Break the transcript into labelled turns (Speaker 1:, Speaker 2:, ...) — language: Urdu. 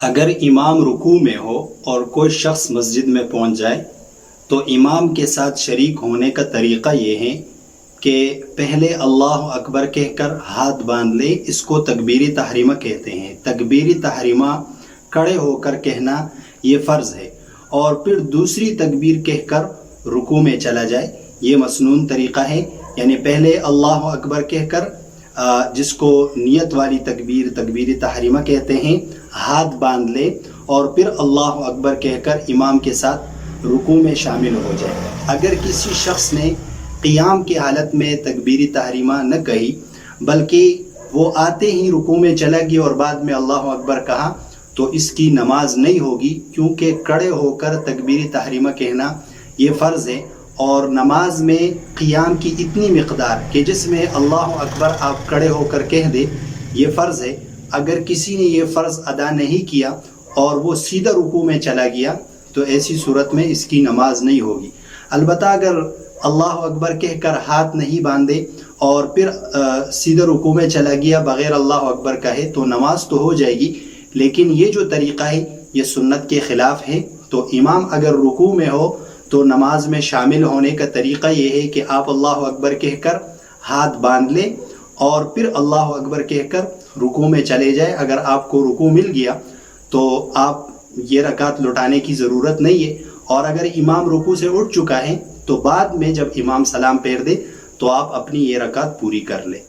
Speaker 1: اگر امام رکوع میں ہو اور کوئی شخص مسجد میں پہنچ جائے تو امام کے ساتھ شریک ہونے کا طریقہ یہ ہے کہ پہلے اللہ اکبر کہہ کر ہاتھ باندھ لے. اس کو تکبیر تحریمہ کہتے ہیں. تکبیر تحریمہ کھڑے ہو کر کہنا یہ فرض ہے، اور پھر دوسری تکبیر کہہ کر رکوع میں چلا جائے. یہ مسنون طریقہ ہے، یعنی پہلے اللہ اکبر کہہ کر جس کو نیت والی تکبیر تحریمہ کہتے ہیں، ہاتھ باندھ لے اور پھر اللہ اکبر کہہ کر امام کے ساتھ رکوع میں شامل ہو جائے. اگر کسی شخص نے قیام کی حالت میں تکبیر تحریمہ نہ کہی بلکہ وہ آتے ہی رکوع میں چلا گیا اور بعد میں اللہ اکبر کہا تو اس کی نماز نہیں ہوگی، کیونکہ کھڑے ہو کر تکبیر تحریمہ کہنا یہ فرض ہے، اور نماز میں قیام کی اتنی مقدار کہ جس میں اللہ اکبر آپ کھڑے ہو کر کہہ دے یہ فرض ہے. اگر کسی نے یہ فرض ادا نہیں کیا اور وہ سیدھا رکوع میں چلا گیا تو ایسی صورت میں اس کی نماز نہیں ہوگی. البتہ اگر اللہ اکبر کہہ کر ہاتھ نہیں باندھے اور پھر سیدھا رکوع میں چلا گیا بغیر اللہ اکبر کہے تو نماز تو ہو جائے گی، لیکن یہ جو طریقہ ہے یہ سنت کے خلاف ہے. تو امام اگر رکوع میں ہو تو نماز میں شامل ہونے کا طریقہ یہ ہے کہ آپ اللہ اکبر کہہ کر ہاتھ باندھ لیں اور پھر اللہ اکبر کہہ کر رکوع میں چلے جائے. اگر آپ کو رکوع مل گیا تو آپ یہ رکعت لوٹانے کی ضرورت نہیں ہے، اور اگر امام رکوع سے اٹھ چکا ہے تو بعد میں جب امام سلام پھیر دے تو آپ اپنی یہ رکعت پوری کر لیں.